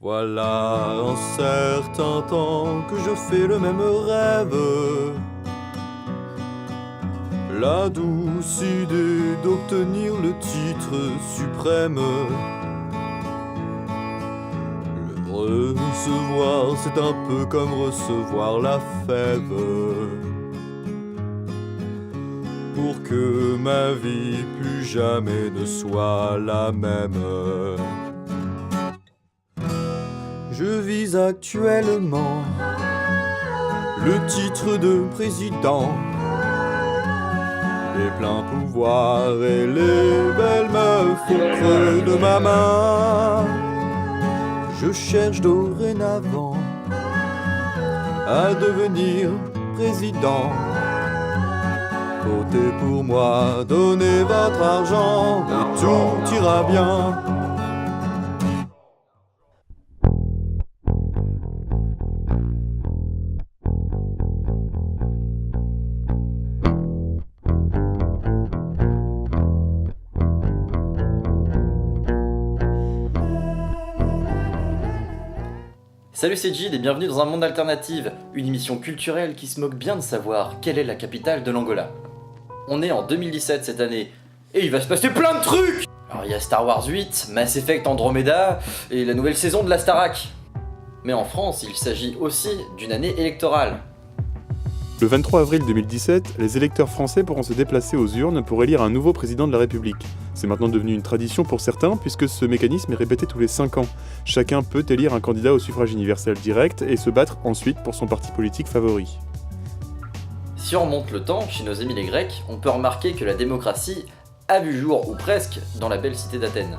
Voilà un certain temps que je fais le même rêve. La douce idée d'obtenir le titre suprême. Le recevoir, c'est un peu comme recevoir la fève. Pour que ma vie plus jamais ne soit la même. Je vise actuellement le titre de président, les pleins pouvoirs et les belles meufs au creux de ma main. Je cherche dorénavant à devenir président. Votez pour moi, donnez votre argent et tout ira bien. Salut, c'est Gilles et bienvenue dans Un Monde Alternative, une émission culturelle qui se moque bien de savoir quelle est la capitale de l'Angola. On est en 2017 cette année, et il va se passer plein de trucs! Alors il y a Star Wars 8, Mass Effect Andromeda, et la nouvelle saison de la Starac. Mais en France, il s'agit aussi d'une année électorale. Le 23 avril 2017, les électeurs français pourront se déplacer aux urnes pour élire un nouveau président de la République. C'est maintenant devenu une tradition pour certains puisque ce mécanisme est répété tous les 5 ans. Chacun peut élire un candidat au suffrage universel direct et se battre ensuite pour son parti politique favori. Si on remonte le temps, chez nos amis les Grecs, on peut remarquer que la démocratie a vu jour, ou presque, dans la belle cité d'Athènes.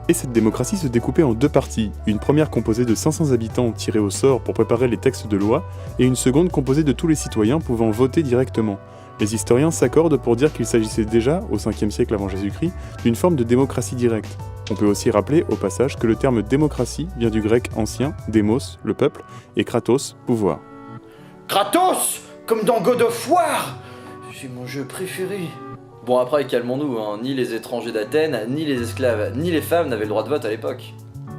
Et cette démocratie se découpait en 2 parties, une première composée de 500 habitants tirés au sort pour préparer les textes de loi, et une seconde composée de tous les citoyens pouvant voter directement. Les historiens s'accordent pour dire qu'il s'agissait déjà, au 5e siècle avant Jésus-Christ, d'une forme de démocratie directe. On peut aussi rappeler, au passage, que le terme démocratie vient du grec ancien, démos, le peuple, et kratos, pouvoir. Kratos! Comme dans God of War! C'est mon jeu préféré. Bon après, calmons-nous, hein. Ni les étrangers d'Athènes, ni les esclaves, ni les femmes n'avaient le droit de vote à l'époque.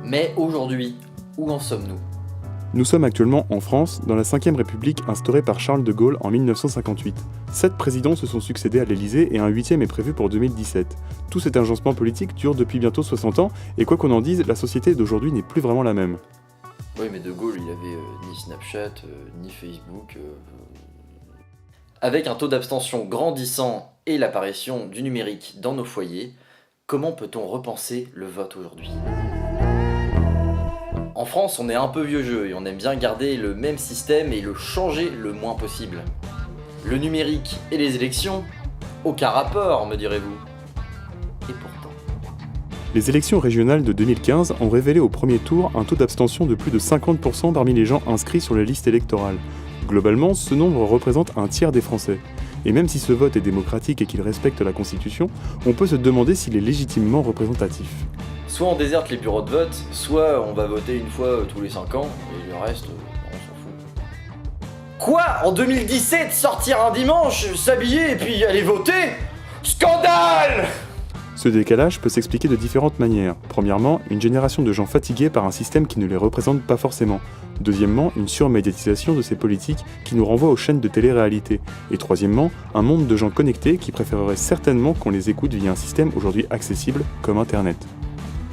Mais aujourd'hui, où en sommes-nous ? Nous sommes actuellement en France, dans la 5e République instaurée par Charles de Gaulle en 1958. 7 présidents se sont succédés à l'Élysée et un 8e est prévu pour 2017. Tout cet agencement politique dure depuis bientôt 60 ans, et quoi qu'on en dise, la société d'aujourd'hui n'est plus vraiment la même. Oui, mais de Gaulle, il avait ni Snapchat, ni Facebook... Avec un taux d'abstention grandissant et l'apparition du numérique dans nos foyers, comment peut-on repenser le vote aujourd'hui ? En France, on est un peu vieux jeu et on aime bien garder le même système et le changer le moins possible. Le numérique et les élections ? Aucun rapport, me direz-vous. Et pourtant... Les élections régionales de 2015 ont révélé au premier tour un taux d'abstention de plus de 50% parmi les gens inscrits sur les listes électorales. Globalement, ce nombre représente un tiers des Français. Et même si ce vote est démocratique et qu'il respecte la Constitution, on peut se demander s'il est légitimement représentatif. Soit on déserte les bureaux de vote, soit on va voter une fois tous les 5 ans, et le reste, on s'en fout. Quoi ? En 2017, sortir un dimanche, s'habiller et puis aller voter ? Scandale ! Ce décalage peut s'expliquer de différentes manières. Premièrement, une génération de gens fatigués par un système qui ne les représente pas forcément. Deuxièmement, une surmédiatisation de ces politiques qui nous renvoie aux chaînes de télé-réalité. Et troisièmement, un monde de gens connectés qui préféreraient certainement qu'on les écoute via un système aujourd'hui accessible comme Internet.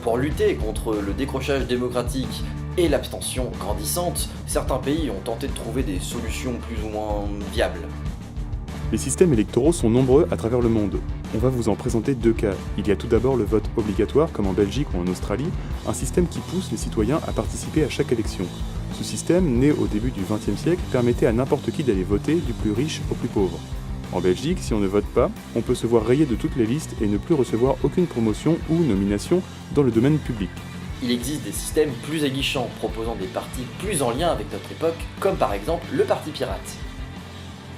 Pour lutter contre le décrochage démocratique et l'abstention grandissante, certains pays ont tenté de trouver des solutions plus ou moins viables. Les systèmes électoraux sont nombreux à travers le monde. On va vous en présenter 2 cas. Il y a tout d'abord le vote obligatoire, comme en Belgique ou en Australie, un système qui pousse les citoyens à participer à chaque élection. Ce système, né au début du XXe siècle, permettait à n'importe qui d'aller voter, du plus riche au plus pauvre. En Belgique, si on ne vote pas, on peut se voir rayé de toutes les listes et ne plus recevoir aucune promotion ou nomination dans le domaine public. Il existe des systèmes plus aguichants, proposant des partis plus en lien avec notre époque, comme par exemple le Parti Pirate.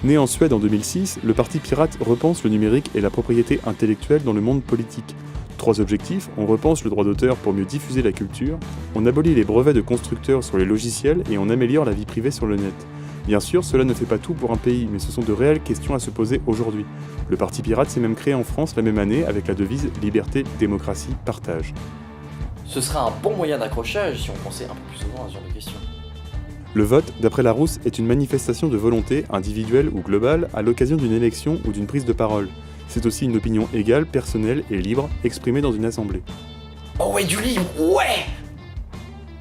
Né en Suède en 2006, le Parti Pirate repense le numérique et la propriété intellectuelle dans le monde politique. 3 objectifs, on repense le droit d'auteur pour mieux diffuser la culture, on abolit les brevets de constructeurs sur les logiciels et on améliore la vie privée sur le net. Bien sûr, cela ne fait pas tout pour un pays, mais ce sont de réelles questions à se poser aujourd'hui. Le Parti Pirate s'est même créé en France la même année avec la devise « Liberté, démocratie, partage ». Ce serait un bon moyen d'accrochage si on pensait un peu plus souvent à ce genre de questions. Le vote, d'après Larousse, est une manifestation de volonté, individuelle ou globale, à l'occasion d'une élection ou d'une prise de parole. C'est aussi une opinion égale, personnelle et libre, exprimée dans une assemblée. Oh ouais, du libre, ouais!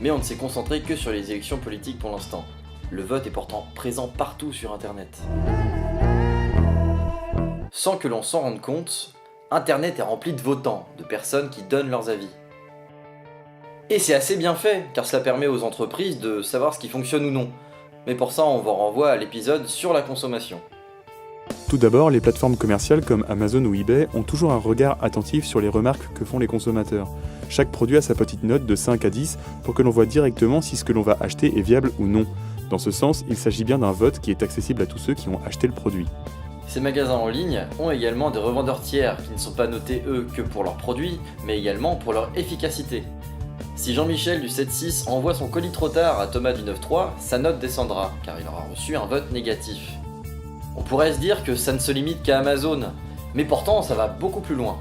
Mais on ne s'est concentré que sur les élections politiques pour l'instant. Le vote est pourtant présent partout sur Internet. Sans que l'on s'en rende compte, Internet est rempli de votants, de personnes qui donnent leurs avis. Et c'est assez bien fait, car cela permet aux entreprises de savoir ce qui fonctionne ou non. Mais pour ça, on vous renvoie à l'épisode sur la consommation. Tout d'abord, les plateformes commerciales comme Amazon ou eBay ont toujours un regard attentif sur les remarques que font les consommateurs. Chaque produit a sa petite note de 5 à 10 pour que l'on voit directement si ce que l'on va acheter est viable ou non. Dans ce sens, il s'agit bien d'un vote qui est accessible à tous ceux qui ont acheté le produit. Ces magasins en ligne ont également des revendeurs tiers qui ne sont pas notés eux que pour leurs produits, mais également pour leur efficacité. Si Jean-Michel du 7-6 envoie son colis trop tard à Thomas du 9-3, sa note descendra, car il aura reçu un vote négatif. On pourrait se dire que ça ne se limite qu'à Amazon, mais pourtant ça va beaucoup plus loin.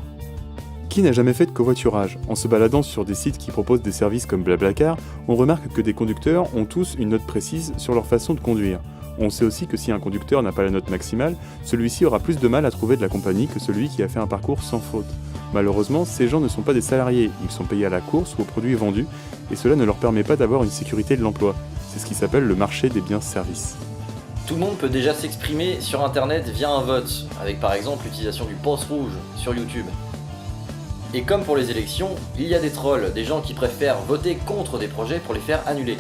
Qui n'a jamais fait de covoiturage? En se baladant sur des sites qui proposent des services comme Blablacar, on remarque que des conducteurs ont tous une note précise sur leur façon de conduire. On sait aussi que si un conducteur n'a pas la note maximale, celui-ci aura plus de mal à trouver de la compagnie que celui qui a fait un parcours sans faute. Malheureusement, ces gens ne sont pas des salariés, ils sont payés à la course ou aux produits vendus, et cela ne leur permet pas d'avoir une sécurité de l'emploi. C'est ce qui s'appelle le marché des biens-services. Tout le monde peut déjà s'exprimer sur internet via un vote, avec par exemple l'utilisation du pouce rouge sur YouTube. Et comme pour les élections, il y a des trolls, des gens qui préfèrent voter contre des projets pour les faire annuler.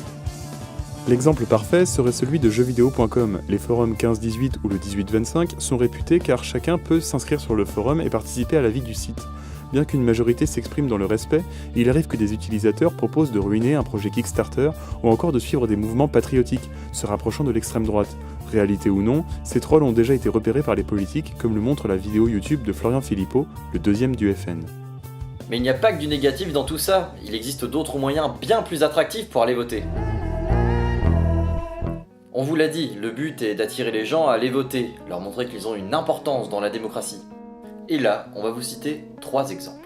L'exemple parfait serait celui de jeuxvideo.com. Les forums 15-18 ou le 18-25 sont réputés car chacun peut s'inscrire sur le forum et participer à la vie du site. Bien qu'une majorité s'exprime dans le respect, il arrive que des utilisateurs proposent de ruiner un projet Kickstarter ou encore de suivre des mouvements patriotiques, se rapprochant de l'extrême droite. Réalité ou non, ces trolls ont déjà été repérés par les politiques, comme le montre la vidéo YouTube de Florian Philippot, le deuxième du FN. Mais il n'y a pas que du négatif dans tout ça, il existe d'autres moyens bien plus attractifs pour aller voter. On vous l'a dit, le but est d'attirer les gens à aller voter, leur montrer qu'ils ont une importance dans la démocratie. Et là, on va vous citer 3 exemples.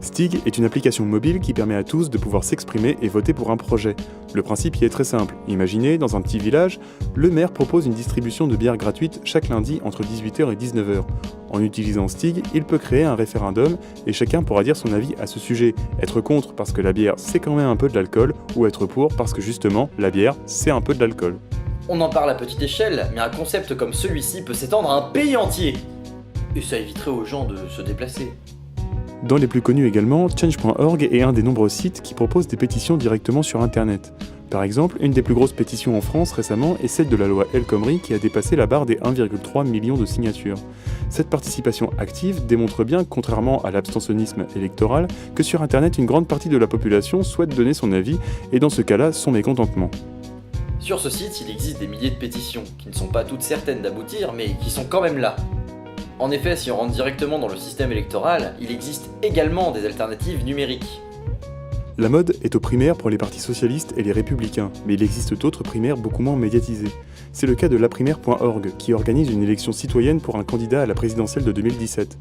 Stig est une application mobile qui permet à tous de pouvoir s'exprimer et voter pour un projet. Le principe y est très simple. Imaginez, dans un petit village, le maire propose une distribution de bière gratuite chaque lundi entre 18h et 19h. En utilisant Stig, il peut créer un référendum et chacun pourra dire son avis à ce sujet. Être contre parce que la bière c'est quand même un peu de l'alcool, ou être pour parce que justement, la bière c'est un peu de l'alcool. On en parle à petite échelle, mais un concept comme celui-ci peut s'étendre à un pays entier. Et ça éviterait aux gens de se déplacer. Dans les plus connus également, Change.org est un des nombreux sites qui proposent des pétitions directement sur Internet. Par exemple, une des plus grosses pétitions en France récemment est celle de la loi El Khomri qui a dépassé la barre des 1,3 million de signatures. Cette participation active démontre bien, contrairement à l'abstentionnisme électoral, que sur Internet une grande partie de la population souhaite donner son avis et dans ce cas-là son mécontentement. Sur ce site, il existe des milliers de pétitions, qui ne sont pas toutes certaines d'aboutir, mais qui sont quand même là. En effet, si on rentre directement dans le système électoral, il existe également des alternatives numériques. La mode est aux primaires pour les partis socialistes et les républicains, mais il existe d'autres primaires beaucoup moins médiatisées. C'est le cas de laprimaire.org, qui organise une élection citoyenne pour un candidat à la présidentielle de 2017.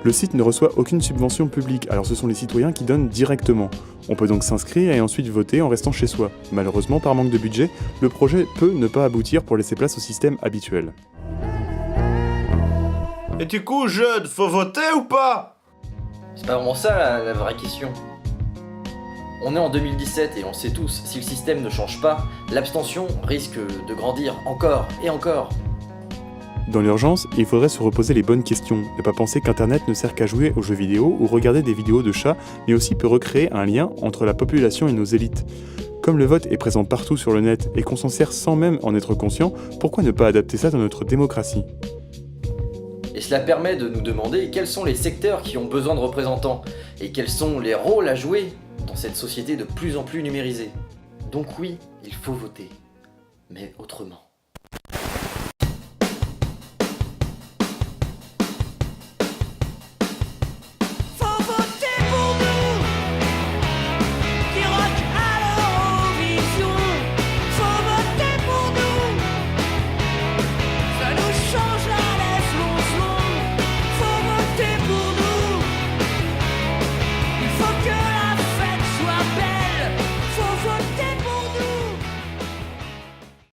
Le site ne reçoit aucune subvention publique, alors ce sont les citoyens qui donnent directement. On peut donc s'inscrire et ensuite voter en restant chez soi. Malheureusement, par manque de budget, le projet peut ne pas aboutir pour laisser place au système habituel. Et du coup, jeune, faut voter ou pas? C'est pas vraiment ça la vraie question. On est en 2017 et on sait tous, si le système ne change pas, l'abstention risque de grandir encore et encore. Dans l'urgence, il faudrait se reposer les bonnes questions, ne pas penser qu'Internet ne sert qu'à jouer aux jeux vidéo ou regarder des vidéos de chats, mais aussi peut recréer un lien entre la population et nos élites. Comme le vote est présent partout sur le net et qu'on s'en sert sans même en être conscient, pourquoi ne pas adapter ça dans notre démocratie ? Et cela permet de nous demander quels sont les secteurs qui ont besoin de représentants, et quels sont les rôles à jouer dans cette société de plus en plus numérisée. Donc oui, il faut voter, mais autrement.